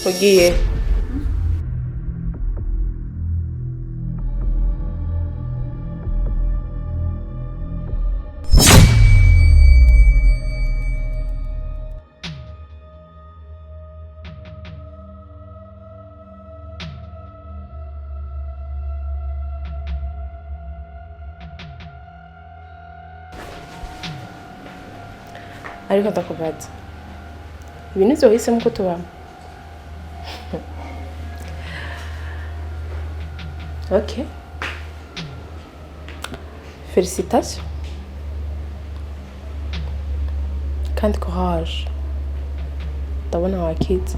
ugiye ariko ndakubaza ibintu byohise muko tubamo OK félicitations kandi courage ndabona wakize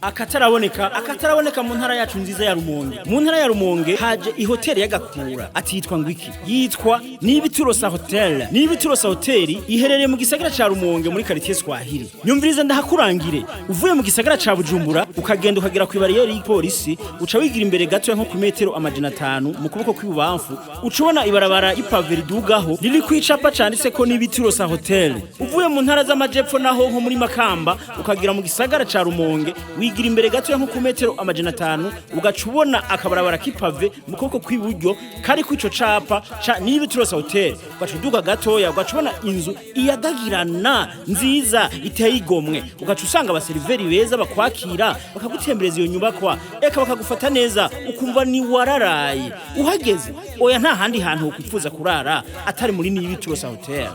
akataraboneka mu ntara yacu nziza ya Rumonge. Mu ntara ya Rumonge haje ihoteli y'agakura ati yitwa ngwiki, yitwa Nibiturosa Hotel. Nibiturosa Hotel iherereye mu gisagara ca Rumonge muri quartier Swahili. Nyumviriza ndahakurangire, uvuye mu gisagara ca Bujumbura ukagenda ukagera ku bariyeri y'polisi, uca wigira imbere gato nko ku metero amajana 5 mu kuboko kw'ibubamfu, ucubona ibarabara ipave ridugaho riri kwicapa canditse ko Nibiturosa Hotel. Uvuye mu ntara z'amajepfo naho nko muri Makamba ukagira mu gisagara ca Rumonge, wigira imbere gato nko ku metero amajana 5 ugacubona akabarabara kipave mu kuboko kw'iburyo kari kwico capa ca Nibiturosa Hotel. Ugacuduga gatoya ugacubona inzu iyadagirana nziza iteye igomwe, ugacu usanga abaseriveri beza bakwakira bakagutembereza iyo nyubakwa, eka bakagufata neza ukumva ni wararaye. Uhageze oya nta handi hantu ukwifuza kurara atari muri Nibiturosa Hotel.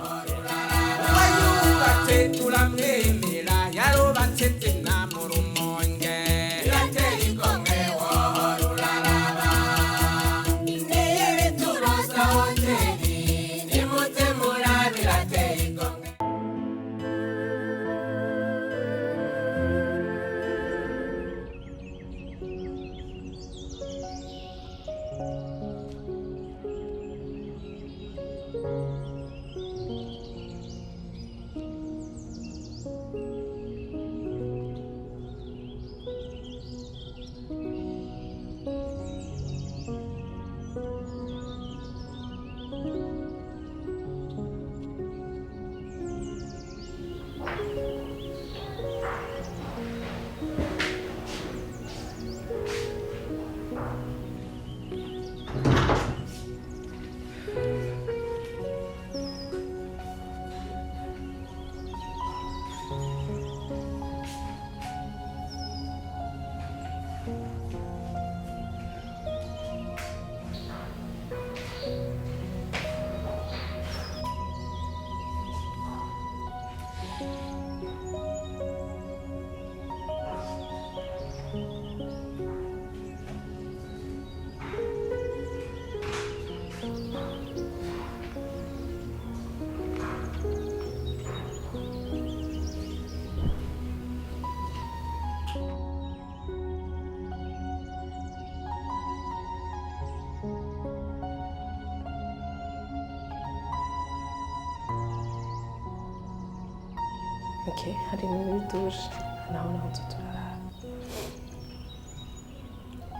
OK, hari muri douche naho turara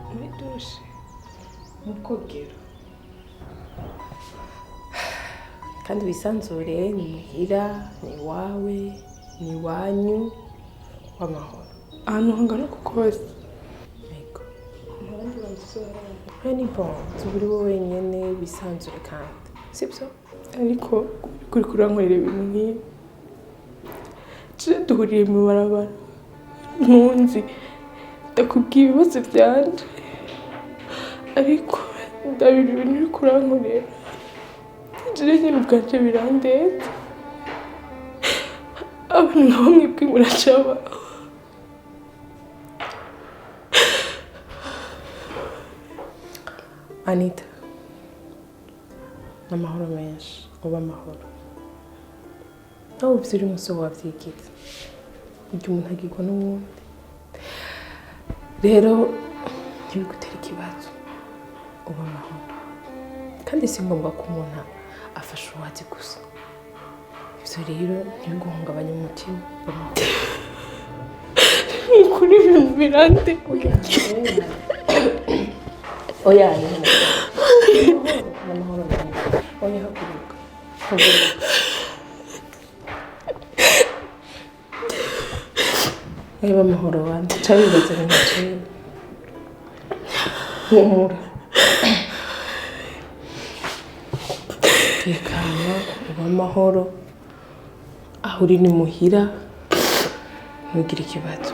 muri douche mu kogero kandi wisanzure ni muhira ni wawe ni wanyu w'amahoro ahantu hangana kukoze yego abandi bantu ni bon tuburi wowe wenyene wisanzure kandi sibyo ariko kuri kurankorera ibintu nk'ibi duhuriye mu barabara munzi ndakubwiye ibibazo byanje ariko ndabiri ibintu uri kurankorera njye nyine ubwanje birandetse abantu nka bamwe bw'imuracaba Anita n'amahoro menshi uba amahoro aho ufite umunsi wabyigize igihe umuntu agirwa n'uwundi rero ntibigutera ikibazo uba amahoro kandi si ngombwa ko umuntu afasha uwazi gusa ibyo rero ntibiguhungabanye umutima kuri ibintu birande oya amahoro oya haguruka reba amahoro wanjye cyangwa ibibazo bingaciye humura tekana uba amahoro aho uri ni muhira ntugire ikibazo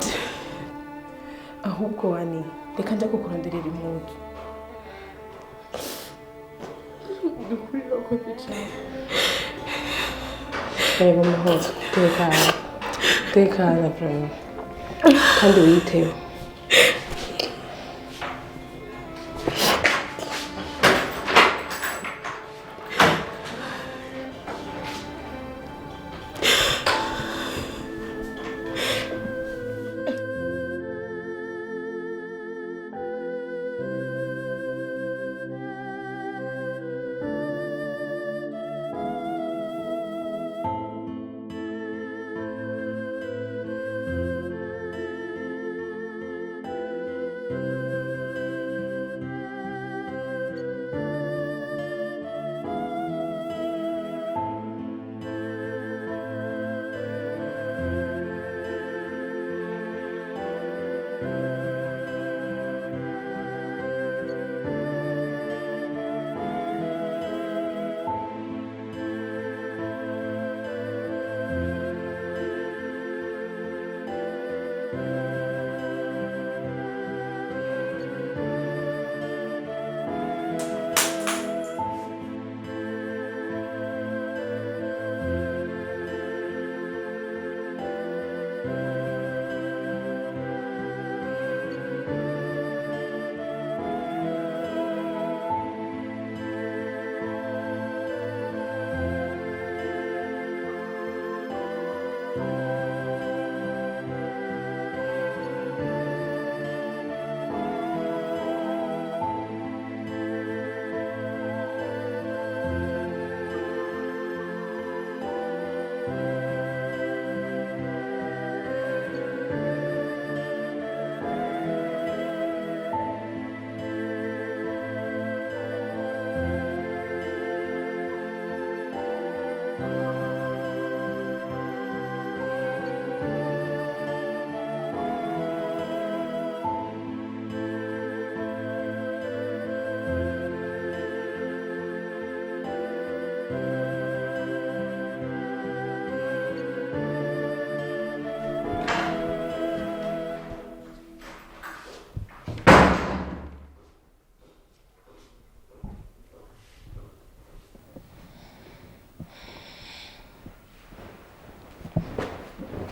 ahubwo wani reka njya kukuronderera impuzu reba amahoro tekana kandi wiyiteho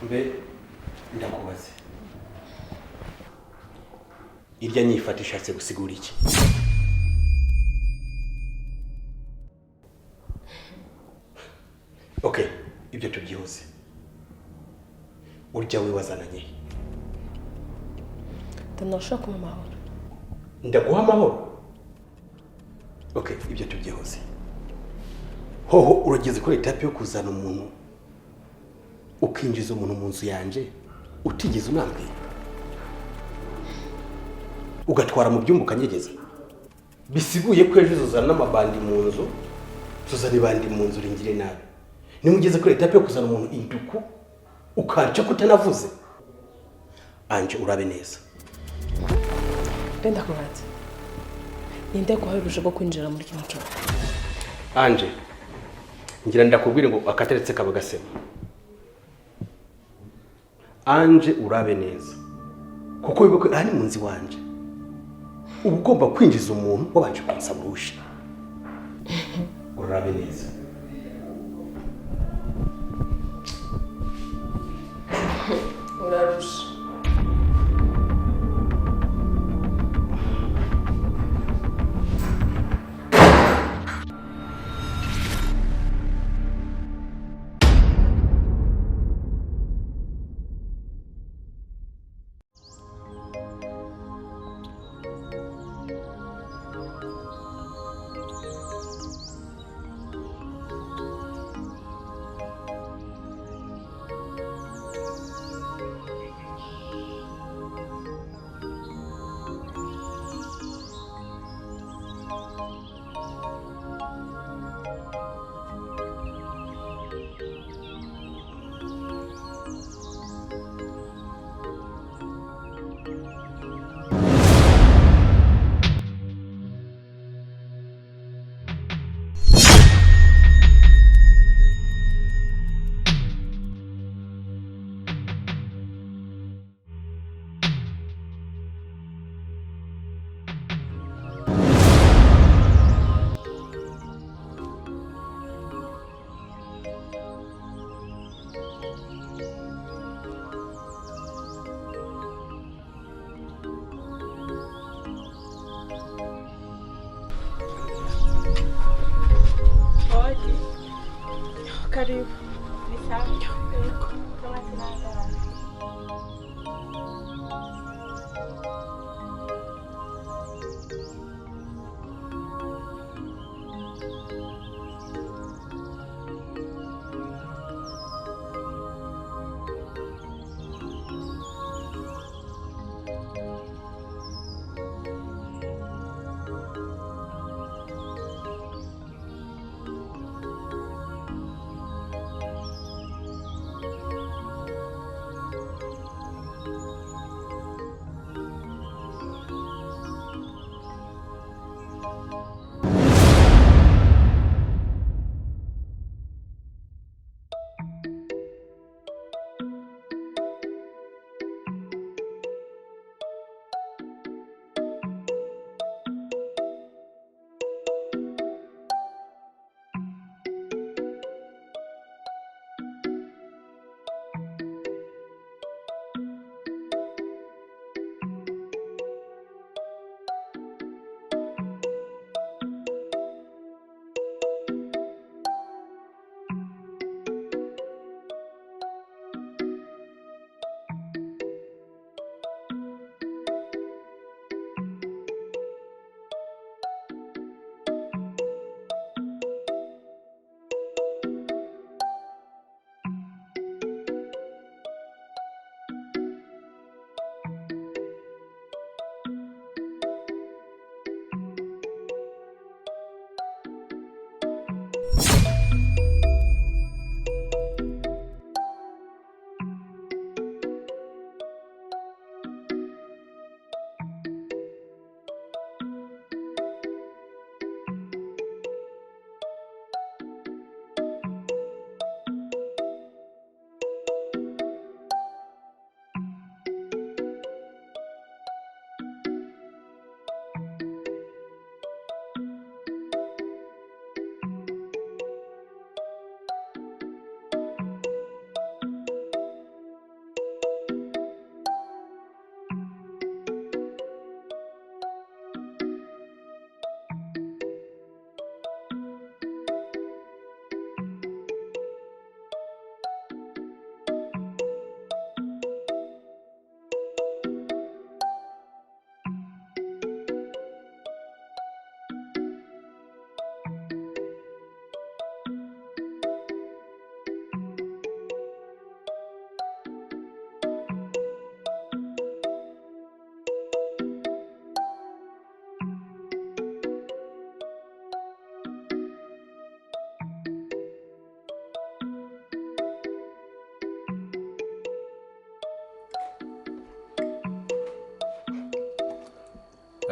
mbe ndakubaze irya nyifata ishatse gusigura iki? Okay, ibyo tubyihoze. Urya we wazananye. Ndanashaka mu mahoro. Ndaguha amahoro. Okay, ibyo tubyihoze. Hoho urageze kuri etape yo kuzana umuntu ukinjiza umuntu mu nzu yanje utigeze unambwiye. Ugatwara mu byumba ukanyegeza. Bisiguye ko ejo uzana n'amabandi mu nzu, tuzana ibandi mu nzu ringire nabi. Nimugeze kuri etape yo kuzana umuntu induku ukanca kutanavuze. Anje urabe neza. Ndenda kubaza. Ninde guharuje bwo kwinjira muri kino cyumba? Anje ngira ndakubwire ngo akateretse kabagasema. Anje urabe neza. Kuko wibuke ari munzi wanje. Ugomba kwinjiza umuntu wabanje kunsabusha. Urabe neza. Urarusha.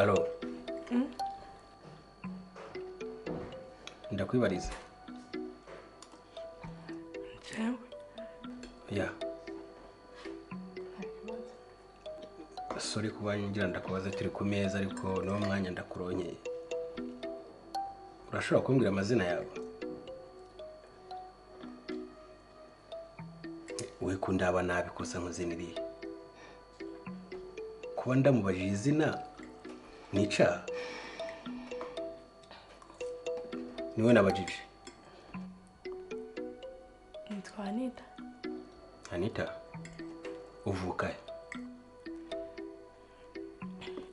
Alo. Ndakwibariza. Jewe. Ya. Sorry kuba ngira ndakubaza turi ku meza ariko no mwanya ndakuronyeye. Urashobora kumbwira amazina yawe? We kundaba nabi kosa nkuziniriye. Kuba ndamubajije izina nica. Niwe nabajije. Nitwa Anita. Anita. Uvuka he?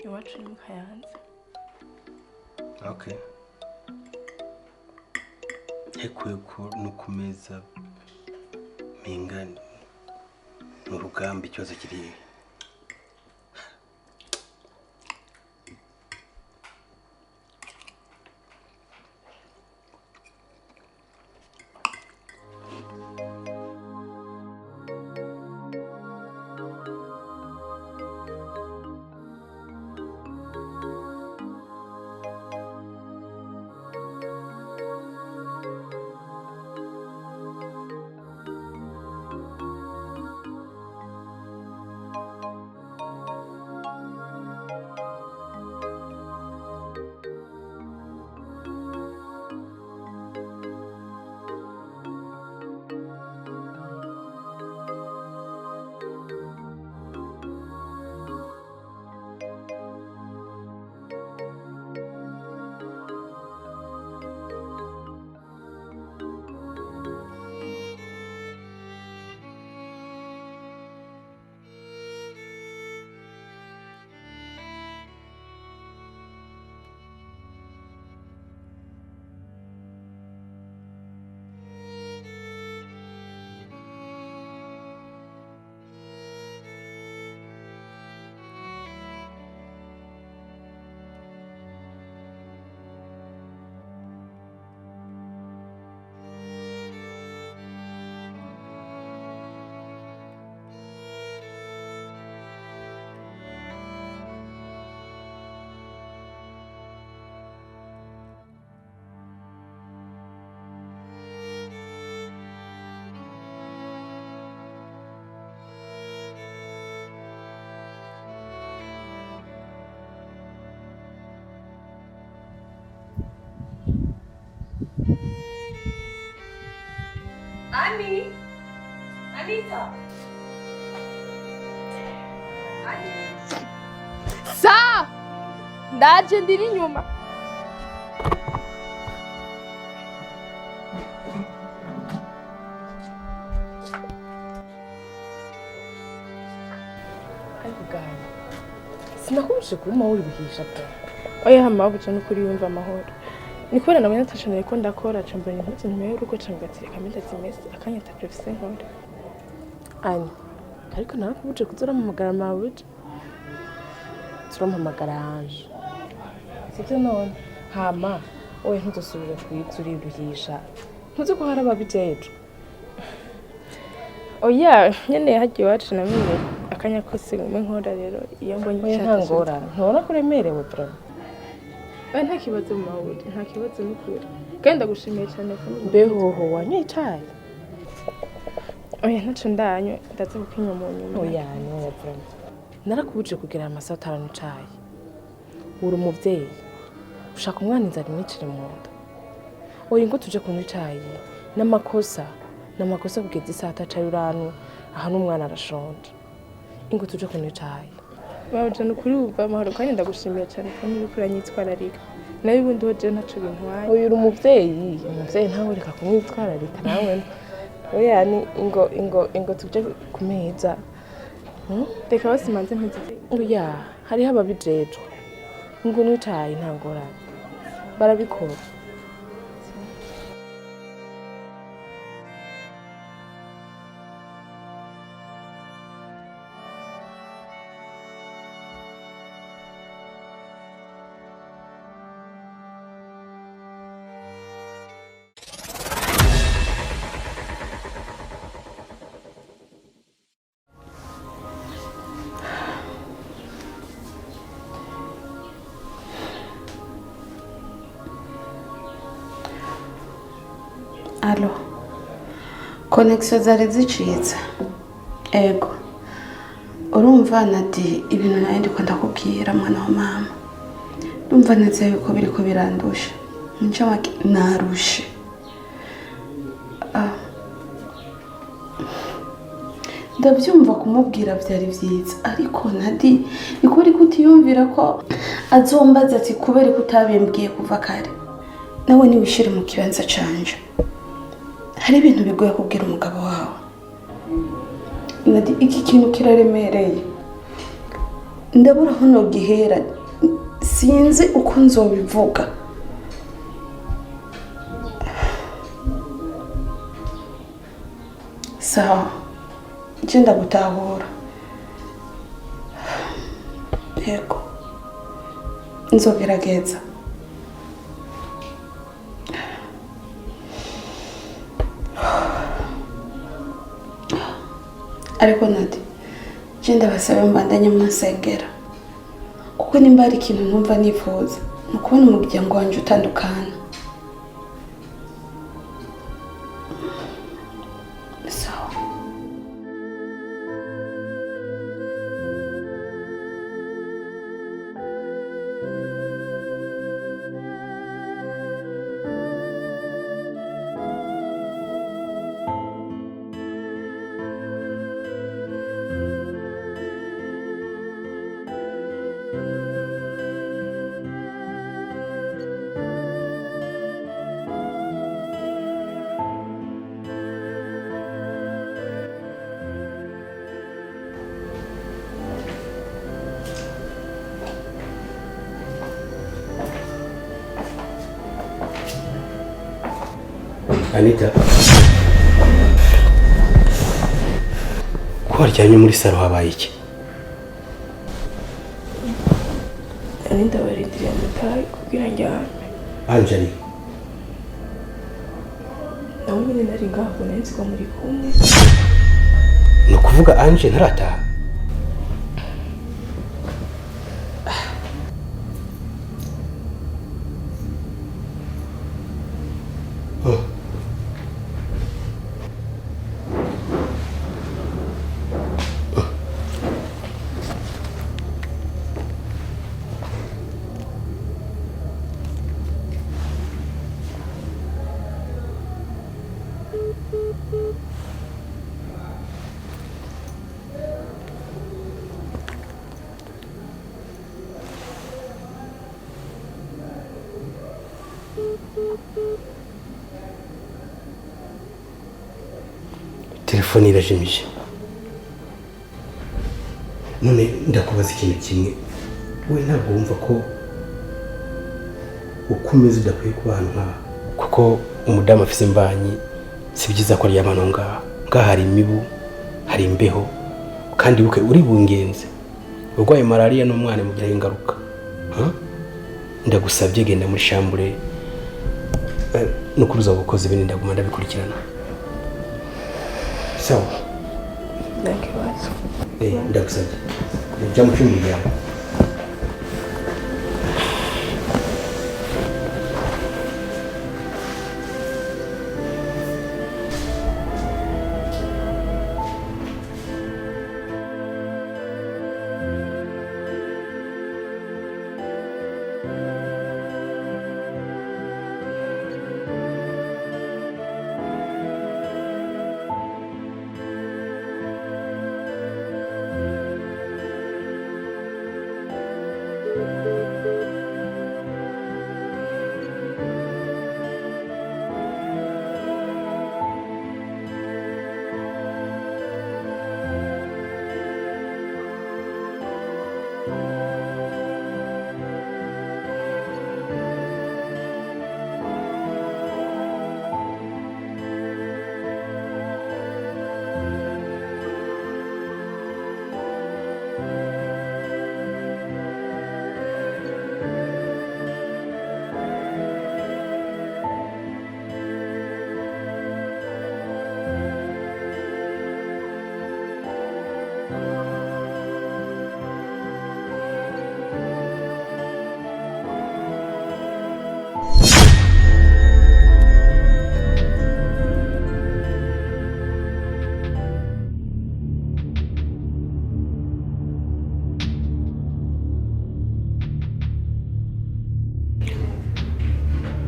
Iwacu ni mu Kayanza. Okay. Hekuko nukumeza mingani n'urugamba ikibazo kiri. Ani! Anita! Ani! Sa! Ndaje ndiri inyuma. Ariko gahana. Sinakubuje kuma uri bihisha pe. Oya hamabuca n'ukuri yumva amahoro. Ni kubera namwe natashaniye ko ndakora cambanye impuzu nyuma y'urugo cambatsire kamenda zimese akanya ta prefise nkore. Ani, ariko narakubuje kuzora mu magara mabuje. Turampamagara hanje. Sivyo none hama oya ntuzosubire kwizura iruhisha. Ntuzi ko hari ababijeje. Oya nyene hagiye wacu namenye akanya kose ngome nkora rero iyo mbonye cyangora. Ntubona ko uremerewe bro. Oya nta kibazo mawude, nta kibazo n'ukuri. Kandi ndagushimiye cyane ko mbehoho wanyoye icyayi. Oya ntaco ndanywe ndaza kukinywa mu nyuma. Oya nyoye bro. Narakubuje kugira amasaha 5 icayi. Uri umuvyeyi. Ushaka umwana inzara imwicire mu nda. Oya ngo tuje kunywa icayi. N'amakosa kugeza isaha 3 urano aha n'umwana arashonje. Ingo tuje kunywa icayi. Baje n'ukuri uva amahoro kandi ndagushimiye cyane ko muri kuranyitwararika. Nayo ubundi hoje ntaco bintwaye. Oya uri umuvyeyi ntawe reka kumwitwararika nawe. Oya ni ingo tuje kumeza. Reka basimanze mpeze. Oya hariho ababijejwe. Ngo nwicaye nta ngorane. Barabikora. Alo. Connection zari zicitse. Ego. Urumva nati ibintu naye ndiko ndakubwira mwana wa mama. Ndumva neze yuko biriko birandusha. Nca narushe. Ndabyumva kumubwira byari byiza ariko nadi nikuri kutiyumvira ko azombaza ati kubera kutabimbwiye kuva kare. Nawe niwishire mu kibanza canje. Hari ibintu bigoye kubwira umugabo wawe. Nadi iki kintu kiraremereye. Ndabura hono gihera. Sinzi uko nzobivuga. Sawa. Jenda gutahura. Yego. Nzogerageza. Ariko nati jenda basabe mbandanye musengera kuko nimba ari ikintu numva nifuza mukubona umuryango wanje utandukana. Sawa. Anita, ko waryamye muri saro habaye iki? Anita barindiriye amatayi kugira njyame. Angeli, nawe nyine nari ngaho nzi ko muri kumwe. ni ukuvuga Angel ntarataha? Telefone irajimije. None ndakubaza ikintu kimwe. We ntabwo wumva ko ukomeza udakwiye kuba hano nkaha? Kuko umudamu afise imbanyi si byiza ko aryamana ngaha. Ngaha hari imibu, hari imbeho, kandi buke uri bungenze. Urwaye malaria n'umwana mugira ingaruka. Ndagusabye genda muri shambure. No kuruza gukoza ibindi ndaguma ndabikurikirana. Sawa. Ndakibazo. Ndagusabye. Njya mu cyumba yawe.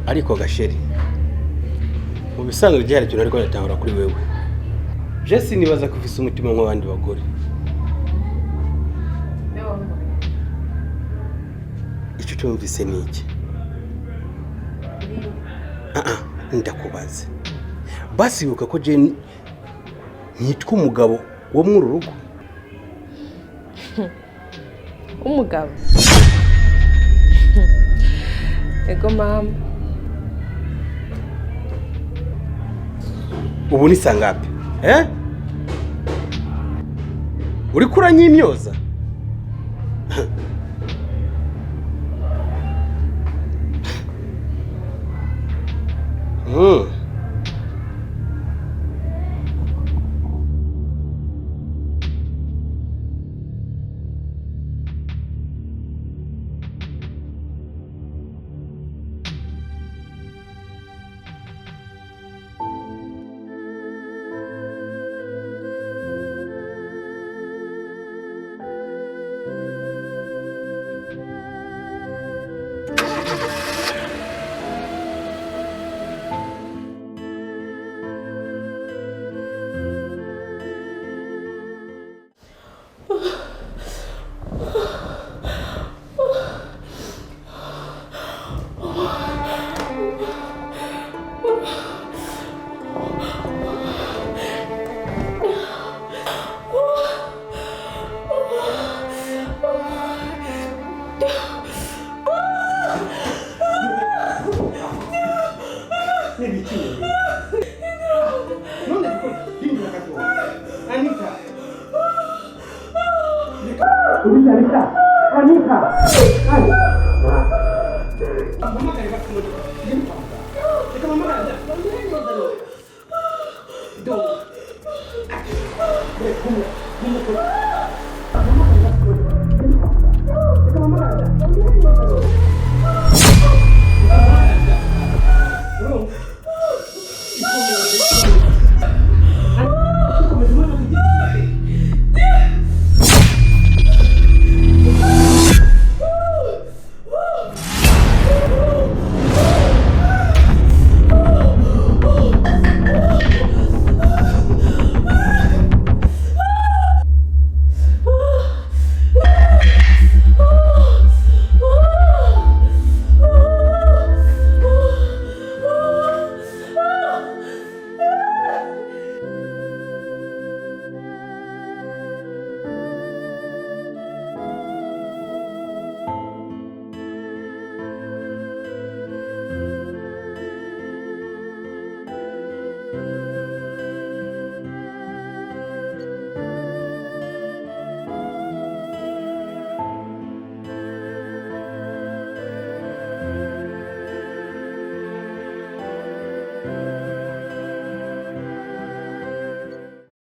ariko gasheri mu bisanzwe gihari cyo ariko natahura kuri wewe Jesse nibaza ko ufise umutima nk'abandi bagore icyo cyumvise niki ndakubaze basi yuka ko je nitwa umugabo wo mu rugo umugabo ego mama ubu ni sangapi uri kuranyimyoza Anita